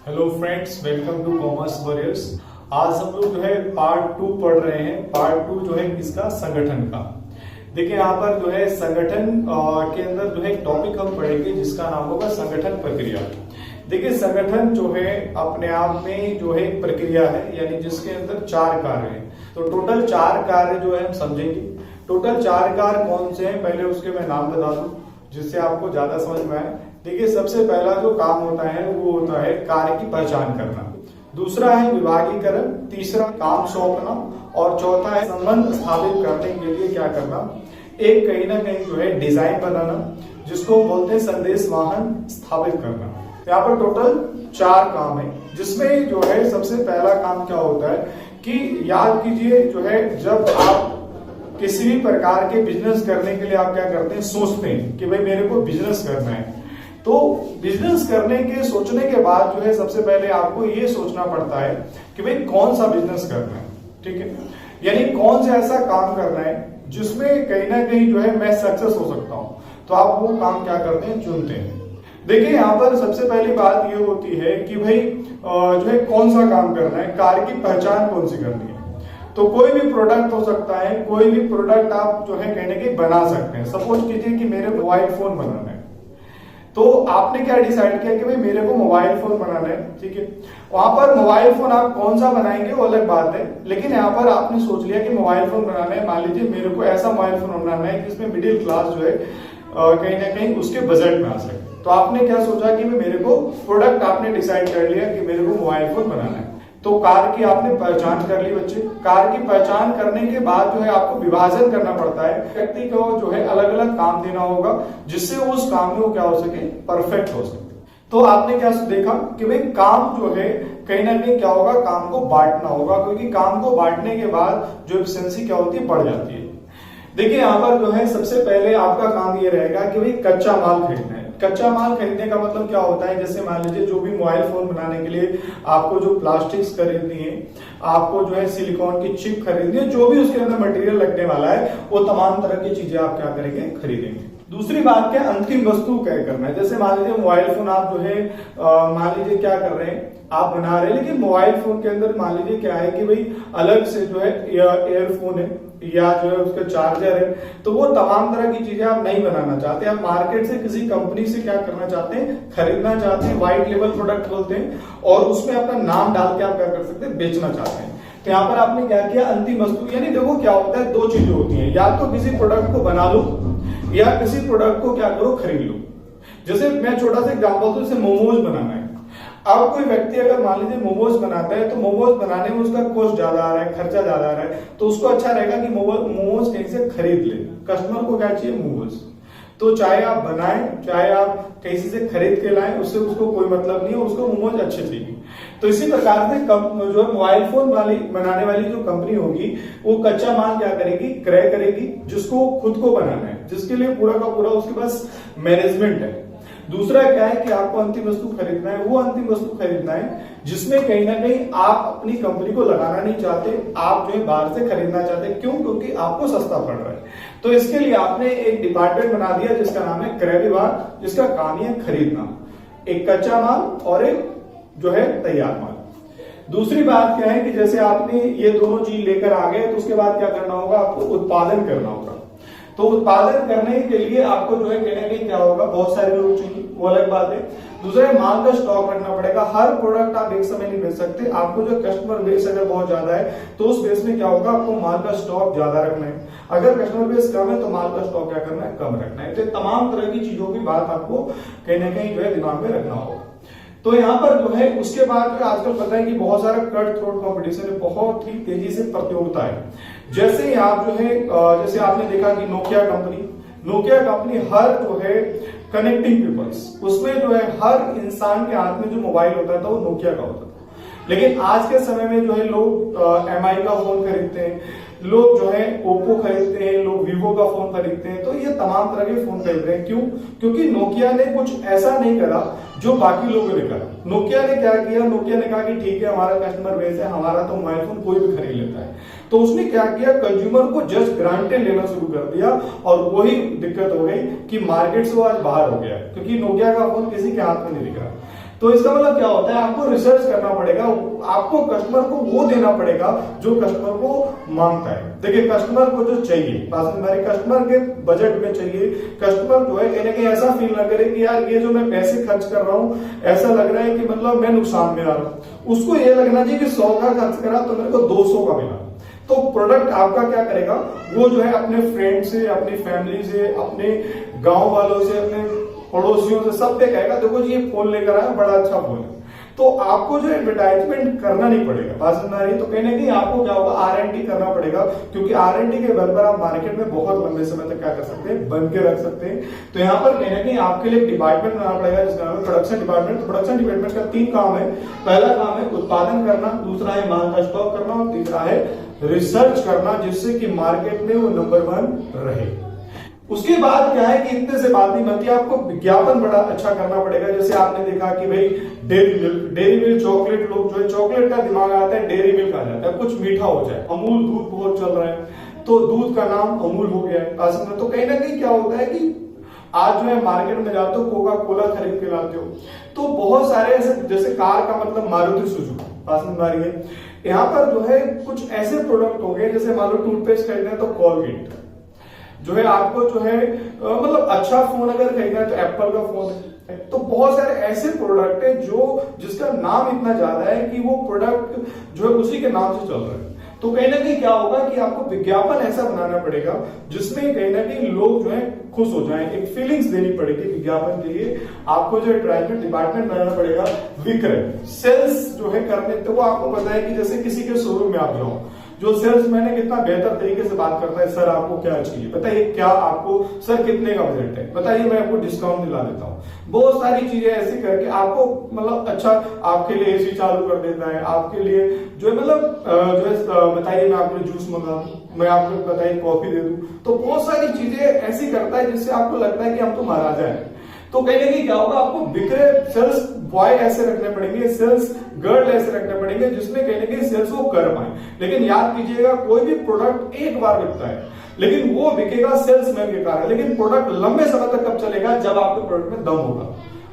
Hello friends, welcome to Commerce Warriors. आज हम लोग जो है पार्ट 2 पढ़ रहे हैं। पार्ट 2 जो है किसका, संगठन का। देखिए यहाँ पर जो है संगठन के अंदर जो है एक टॉपिक हम पढ़ेंगे जिसका नाम होगा संगठन प्रक्रिया। देखिए संगठन जो है अपने आप में जो है एक प्रक्रिया है, यानी जिसके अंदर 4 कार्य हैं। तो टोटल 4 कार्य जो है हम समझेंगे। टोटल 4 कार्य कौन से हैं, पहले उसके मैं नाम बता दूं जिससे आपको ज्यादा समझ में आए। देखिए सबसे पहला जो काम होता है वो होता है कार्य की पहचान करना, दूसरा है विभागीकरण, तीसरा काम सौंपना और चौथा है संबंध स्थापित करने के लिए क्या करना, एक कहीं ना कहीं जो है डिजाइन बनाना जिसको बोलते हैं संदेश वाहन स्थापित करना। यहाँ पर टोटल 4 काम है, जिसमें जो है सबसे पहला काम क्या होता है कि याद कीजिए जो है जब आप किसी भी प्रकार के बिजनेस करने के लिए आप क्या करते हैं, सोचते हैं कि भाई मेरे को बिजनेस करना है। तो बिजनेस करने के सोचने के बाद जो है सबसे पहले आपको ये सोचना पड़ता है कि भाई कौन सा बिजनेस करना है, ठीक है, यानी कौन सा ऐसा काम करना है जिसमें कहीं ना कहीं जो है मैं सक्सेस हो सकता हूं। तो आप वो काम क्या करते हैं, चुनते हैं। देखिए यहाँ पर सबसे पहली बात ये होती है कि भाई जो है कौन सा काम करना है, कार्य की पहचान कौन सी करनी है। तो कोई भी प्रोडक्ट हो सकता है, कोई भी प्रोडक्ट आप जो है कहने के बना सकते हैं। सपोज कीजिए कि मेरे मोबाइल फोन बनाना है, तो आपने क्या डिसाइड किया कि भाई मेरे को मोबाइल फोन बनाना है, ठीक है। वहां पर मोबाइल फोन आप कौन सा बनाएंगे वो अलग बात है, लेकिन यहाँ पर आपने सोच लिया कि मोबाइल फोन बनाना है। मान लीजिए मेरे को ऐसा मोबाइल फोन बनाना है जिसमें मिडिल क्लास जो है कहीं ना कहीं उसके बजट में आ सके। तो आपने क्या सोचा कि मेरे को प्रोडक्ट आपने डिसाइड कर लिया कि मेरे को मोबाइल फोन बनाना है। तो कार्य की आपने पहचान कर ली बच्चे। कार्य की पहचान करने के बाद जो है आपको विभाजन करना पड़ता है, व्यक्ति को जो है अलग अलग काम देना होगा जिससे उस काम में वो क्या हो सके, परफेक्ट हो सके। तो आपने क्या देखा कि भाई काम जो है कहीं ना कहीं क्या होगा, काम को बांटना होगा, क्योंकि काम को बांटने के बाद जो एफिशिएंसी क्या होती है, बढ़ जाती है। देखिए यहाँ पर जो है सबसे पहले आपका काम ये रहेगा कि भाई कच्चा माल खरीदना है। कच्चा माल खरीदने का मतलब क्या होता है, जैसे मान लीजिए जो भी मोबाइल फोन बनाने के लिए आपको जो प्लास्टिक्स खरीदनी है, आपको जो है सिलिकॉन की चिप खरीदनी है, जो भी उसके अंदर मटेरियल लगने वाला है वो तमाम तरह की चीजें आप क्या करेंगे, खरीदेंगे। दूसरी बात क्या, अंतिम वस्तु क्या करना है। जैसे मान लीजिए मोबाइल फोन आप जो है मान लीजिए क्या कर रहे हैं, आप बना रहे हैं, लेकिन मोबाइल फोन के अंदर मान लीजिए क्या है कि भाई अलग से जो है एयरफोन है या जो है उसका चार्जर है, तो वो तमाम तरह की चीजें आप नहीं बनाना चाहते। आप मार्केट से किसी कंपनी से क्या करना चाहते हैं, खरीदना चाहते हैं, व्हाइट लेबल प्रोडक्ट बोलते हैं, और उसमें अपना नाम डाल के आप क्या कर सकते हैं, बेचना चाहते हैं। तो यहाँ पर आपने क्या किया, अंतिम वस्तु, यानी देखो क्या होता है, 2 चीजें होती है, या तो किसी प्रोडक्ट को बना लो या किसी प्रोडक्ट को क्या करो, खरीद लो। जैसे मैं छोटा सा एग्जाम्पल दूं, जैसे मोमोज बनाना है। अब कोई व्यक्ति अगर मान लीजिए मोमोज बनाता है, तो मोमोज बनाने में उसका कॉस्ट ज्यादा आ रहा है, खर्चा ज्यादा आ रहा है, तो उसको अच्छा रहेगा कि मोमोज कहीं से खरीद ले। कस्टमर को क्या चाहिए, मोमोज। तो चाहे आप बनाएं चाहे आप कहीं से खरीद के लाएं, उससे उसको कोई मतलब नहीं है, उसको मोमोज अच्छे चाहिए। तो इसी प्रकार से जो मोबाइल फोन वाली बनाने वाली जो कंपनी होगी वो कच्चा माल क्या करेगी, क्रय करेगी, जिसको खुद को बनाना है, जिसके लिए पूरा का पूरा उसके पास मैनेजमेंट है। दूसरा क्या है कि आपको अंतिम वस्तु खरीदना है, वो अंतिम वस्तु खरीदना है जिसमें कहीं ना कहीं आप अपनी कंपनी को लगाना नहीं चाहते, आप जो है बाहर से खरीदना चाहते हैं। क्यों? क्योंकि आपको सस्ता पड़ रहा है। तो इसके लिए आपने एक डिपार्टमेंट बना दिया जिसका नाम है क्रय विभाग, जिसका काम है खरीदना, एक कच्चा माल और एक जो है तैयार माल। दूसरी बात क्या है कि जैसे आपने ये दोनों चीज लेकर आ गए, तो उसके बाद क्या करना होगा, आपको उत्पादन करना होगा। तो उत्पादन करने के लिए आपको जो है कहने के क्या होगा, बहुत सारे लोग चाहिए, वो अलग बात है। दूसरा माल का स्टॉक रखना पड़ेगा। हर प्रोडक्ट आप एक समय नहीं बेच सकते। आपको जो कस्टमर बेस अगर बहुत ज्यादा है तो उस बेस में क्या होगा, आपको माल का स्टॉक ज्यादा रखना है। अगर कस्टमर बेस कम है तो माल का स्टॉक क्या करना है, कम रखना है। तो तमाम तरह की चीजों की बात आपको कहीं ना कहीं जो है दिमाग में रखना होगा। तो यहाँ पर जो है उसके बाद आजकल पता है कि बहुत सारा कट थ्रोट कंपटीशन है, बहुत ही तेजी से प्रतियोगिता है। जैसे आप जो है जैसे आपने देखा कि नोकिया कंपनी हर जो है कनेक्टिंग पीपल्स, उसमें जो है हर इंसान के हाथ में जो मोबाइल होता था वो नोकिया का होता था। लेकिन आज के समय में जो है लोग MI का फोन खरीदते हैं, लोग जो है ओप्पो खरीदते हैं, लोग वीवो का फोन खरीदते हैं। तो ये तमाम तरह के फोन खरीद रहे हैं। क्यों? क्योंकि नोकिया ने कुछ ऐसा नहीं करा जो बाकी लोगों ने करा। नोकिया ने क्या किया, नोकिया ने कहा कि ठीक है हमारा कस्टमर बेस है, हमारा तो मोबाइल फोन कोई भी खरीद लेता है। तो उसने क्या किया, कंज्यूमर को जस्ट ग्रांटेड लेना शुरू कर दिया, और वही दिक्कत हो गई कि मार्केट से वो आज बाहर हो गया, क्योंकि नोकिया का फोन किसी के हाथ में नहीं दिख रहा। तो इसका मतलब क्या होता है, आपको रिसर्च करना पड़ेगा, आपको कस्टमर को वो देना पड़ेगा जो कस्टमर को मांगता है। देखिए कस्टमर को जो चाहिए, हमारे कस्टमर के बजट में चाहिए, कस्टमर जो है कहीं ना कहीं ऐसा फील ना करे कि यार ये जो मैं पैसे खर्च कर रहा हूँ ऐसा लग रहा है कि मतलब मैं नुकसान में आ रहा हूँ। उसको ये लगना चाहिए कि 100 का खर्च करा तो मेरे को 200 का मिला। तो प्रोडक्ट आपका क्या करेगा, वो जो है अपने फ्रेंड से, अपनी फैमिली से, अपने गांव वालों से, अपने पड़ोसियों से सब पे कहेगा देखो जी ये फोन लेकर आया, बड़ा अच्छा फोन है। तो आपको जो एडवर्टाइजमेंट करना नहीं पड़ेगा, बात समझ आ रही है। तो कहीं ना कहीं आपको क्या होगा, R&D करना पड़ेगा, क्योंकि R&D के बल पर आप मार्केट में बहुत लंबे समय तक क्या कर सकते हैं, बन के रख सकते हैं। तो यहाँ पर कहीं ना कहीं आपके लिए डिपार्टमेंट बनाना पड़ेगा जिसका नाम है प्रोडक्शन डिपार्टमेंट। तो प्रोडक्शन डिपार्टमेंट का 3 काम है। पहला काम है उत्पादन करना, दूसरा है माल का स्टॉक करना और तीसरा है रिसर्च करना, जिससे कि मार्केट में वो नंबर 1 रहे। उसके बाद क्या है कि इतने से बात नहीं बनती, आपको विज्ञापन बड़ा अच्छा करना पड़ेगा। जैसे आपने देखा कि भाई डेयरी मिल्क चॉकलेट, लोग जो है चॉकलेट का दिमाग आता है, डेयरी मिल्क आ जाता है, कुछ मीठा हो जाए। अमूल दूध बहुत चल रहा है तो दूध का नाम अमूल हो गया है। तो कहीं ना कहीं क्या होता है कि आज जो है मार्केट में जाते हो, कोका कोला खरीद के लाते हो, तो बहुत सारे ऐसे, जैसे कार का मतलब मारुति सुजुकी, यहाँ पर जो है कुछ ऐसे प्रोडक्ट हो गए, जैसे मान लो टूथपेस्ट खरीदना है तो कॉलगेट जो है, आपको जो है मतलब अच्छा फोन अगर खरीदना है तो एप्पल का फोन है। तो बहुत सारे ऐसे प्रोडक्ट है जो जिसका नाम इतना ज्यादा है कि वो प्रोडक्ट जो है उसी के नाम से चल रहा है। तो कहीं ना कहीं क्या होगा कि आपको विज्ञापन ऐसा बनाना पड़ेगा जिसमें कहीं ना कहीं लोग जो है खुश हो जाएं, एक फीलिंग्स देनी पड़ेगी विज्ञापन के लिए। आपको जो एडवर्टाइजमेंट डिपार्टमेंट बनाना पड़ेगा, विक्रय सेल्स जो है करने, तो वो आपको पता है कि जैसे किसी के शोरूम में आप जाओ, जो सेल्समैन है कितना बेहतर तरीके से बात करता है, सर आपको क्या चाहिए बताइए, क्या आपको सर कितने का बजट है बताइए, मैं आपको डिस्काउंट दिला देता हूँ। बहुत सारी चीजें ऐसी करके आपको मतलब अच्छा आपके लिए एसी चालू कर देता है, आपके लिए जो है मतलब जो है बताइए मैं आपके लिए जूस मंगा दूं, मैं आपको बताइए कॉफी दे दूं। तो बहुत सारी चीजें ऐसी करता है जिससे आपको लगता है कि हम तो महाराजा है। तो कहीं ना कहीं क्या होगा, आपको विक्रय सेल्स बॉय ऐसे रखने पड़ेंगे, सेल्स गर्ल ऐसे रखने पड़ेंगे जिसमें कहीं ना कहीं सेल्स वो कर पाए। लेकिन याद कीजिएगा कोई भी प्रोडक्ट एक बार बिकता है, लेकिन वो बिकेगा सेल्समैन के कारण। लेकिन प्रोडक्ट लंबे समय तक कब चलेगा, जब आपके प्रोडक्ट में दम होगा।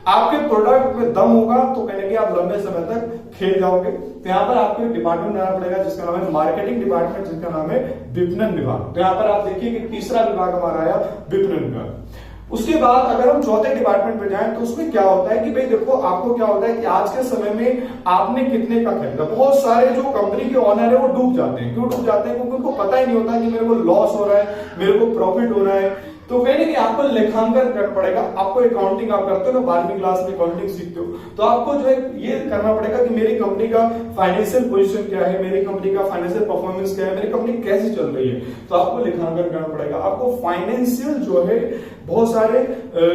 आपके प्रोडक्ट में दम होगा तो कहीं ना कहीं आप लंबे समय तक खेल जाओगे। तो यहाँ पर आपको एक डिपार्टमेंट बनाना पड़ेगा जिसका नाम है मार्केटिंग डिपार्टमेंट, जिसका नाम है विपणन विभाग। तो यहाँ पर आप देखिए कि तीसरा विभाग हमारा आया विपणन विभाग। उसके बाद अगर हम चौथे डिपार्टमेंट पे जाएं तो उसमें क्या होता है कि भाई देखो आपको क्या होता है कि आज के समय में आपने कितने का खरीदा। बहुत सारे जो कंपनी के ऑनर है वो डूब जाते हैं। क्यों डूब जाते हैं? क्योंकि उनको पता ही नहीं होता कि मेरे को लॉस हो रहा है, मेरे को प्रॉफिट हो रहा है। तो कहीं ना कहीं आपको लेखांकन करना पड़ेगा। आपको अकाउंटिंग आप करते हो ना, 12वीं क्लास में अकाउंटिंग सीखते हो, तो आपको जो है ये करना पड़ेगा कि मेरी कंपनी का फाइनेंशियल पोजीशन क्या है, मेरी कंपनी का फाइनेंशियल परफॉर्मेंस क्या है, मेरी कंपनी कैसे चल रही है। तो आपको लेखांकन करना पड़ेगा। आपको फाइनेंशियल जो है बहुत सारे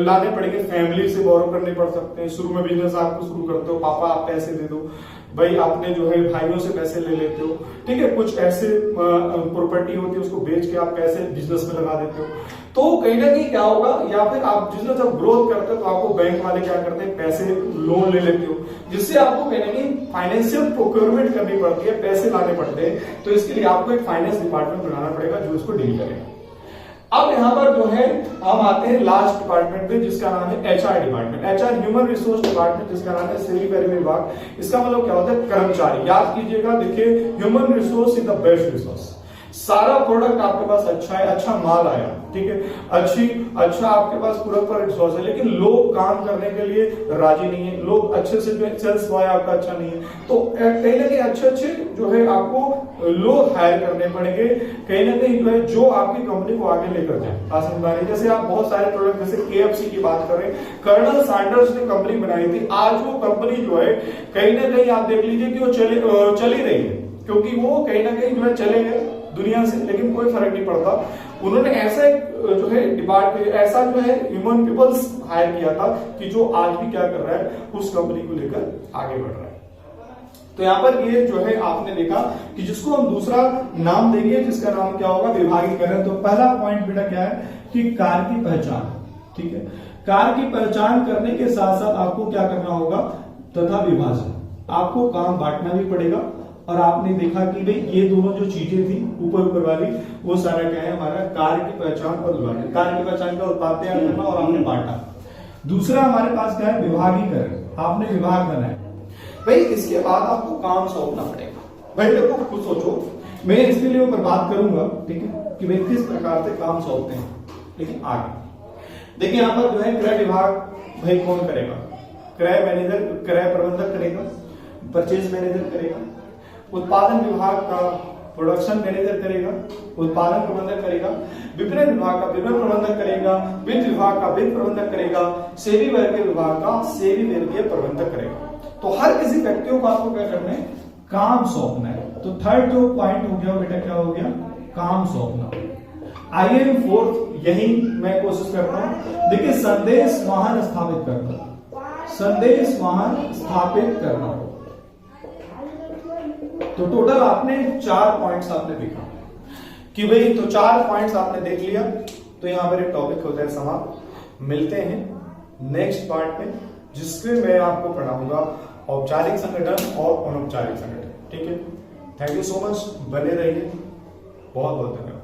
लाने पड़ेंगे, फैमिली से बोरो करने पड़ सकते हैं। शुरू में बिजनेस आपको शुरू करते हो, पापा आप पैसे दे दो, भाई आपने जो है भाइयों से पैसे ले लेते हो, ठीक है। कुछ ऐसे प्रॉपर्टी होती है उसको बेच के आप पैसे बिजनेस में लगा देते हो। तो कहीं ना कहीं क्या होगा, या फिर आप बिजनेस जब ग्रोथ करते हो तो आपको बैंक वाले क्या करते हैं, पैसे लोन ले लेते हो, जिससे आपको कहीं ना कहीं फाइनेंशियल प्रोक्योरमेंट करनी पड़ती है, पैसे लाने पड़ते हैं। तो इसके लिए आपको एक फाइनेंस डिपार्टमेंट बनाना पड़ेगा जो इसको डील करेगा। अब यहाँ पर जो है हम आते हैं लास्ट डिपार्टमेंट पे जिसका नाम है HR department, HR human resource department, जिसका नाम है सिविल वेरी विभाग। इसका मतलब क्या होता है, कर्मचारी। याद कीजिएगा, देखिए human resource is the best resource. सारा प्रोडक्ट आपके पास अच्छा है, अच्छा माल आया, ठीक है, अच्छा आपके पास पूरा रिसोर्स है, लेकिन लोग काम करने के लिए राजी नहीं है, लोग अच्छे से जो है सेल्स बॉय आपका अच्छा नहीं है। तो कहीं ना कहीं अच्छे जो है आपको लोग हायर करने पड़ेंगे, कहीं ना कहीं जो है जो आपकी कंपनी को आगे लेकर जाए। जैसे आप बहुत सारे प्रोडक्ट, जैसे KFC की बात करें, कर्नल सैंडर्स ने कंपनी बनाई थी। आज वो कंपनी जो है कहीं ना कहीं आप देख लीजिए कि वो चली रही है, क्योंकि वो कहीं ना कहीं जो है चले गए दुनिया से, लेकिन कोई फर्क नहीं पड़ता। उन्होंने ऐसा जो है डिपार्टमेंट, ऐसा जो है ह्यूमन पीपल्स हायर किया था कि जो आज भी क्या कर रहा है, उस कंपनी को लेकर आगे बढ़ रहा है। तो यहाँ पर ये जो है आपने देखा कि जिसको हम दूसरा नाम देंगे, जिसका नाम क्या होगा, विभागीकरण। तो पहला पॉइंट बेटा क्या है कि कार्य की पहचान, ठीक है। कार्य की पहचान करने के साथ साथ आपको क्या करना होगा, तथा विभाजन। आपको काम बांटना भी पड़ेगा। और आपने देखा कि भाई ये दोनों जो चीजें थी ऊपर वाली, वो सारा क्या है हमारा कार्य की पहचान और विभाजन। कार्य की पहचान का उत्पाद तैयार करना और हमने बांटा। दूसरा हमारे पास क्या है, विभागीकरण। आपने विभाग बनाया, भाई इसके बाद आपको काम सौंपना पड़ेगा। भाई देखो खुद सोचो, मैं इसके लिए ऊपर बात करूंगा, ठीक है, कि भाई किस प्रकार से काम सौंपते हैं। ठीक है, आगे देखिए यहाँ पर जो है क्रय विभाग भाई कौन करेगा, क्रय मैनेजर, क्रय प्रबंधक करेगा, परचेज मैनेजर करेगा, उत्पादन विभाग का प्रोडक्शन मैनेजर करेगा, उत्पादन प्रबंधक करेगा, विपणन विभाग का विपणन प्रबंधक करेगा, वित्त विभाग का वित्त प्रबंधक करेगा, सेवी वर्गीय विभाग का सेवी वर्गीय प्रबंधक करेगा। तो हर किसी व्यक्तियों को आपको क्या करना है, काम सौंपना है। तो थर्ड जो पॉइंट हो गया बेटा क्या हो गया, काम सौंपना। आइए फोर्थ, यही मैं कोशिश करता हूं। देखिए संदेश वाहन स्थापित करना, संदेश वाहन स्थापित करना। तो टोटल आपने 4 पॉइंट्स आपने देखा कि भाई, तो 4 पॉइंट्स आपने देख लिया। तो यहां पर एक टॉपिक होता है समाप्त। मिलते हैं नेक्स्ट पार्ट में, जिसमें मैं आपको पढ़ाऊंगा औपचारिक संगठन और अनौपचारिक संगठन। ठीक है, थैंक यू सो मच, बने रहिए, बहुत बहुत धन्यवाद।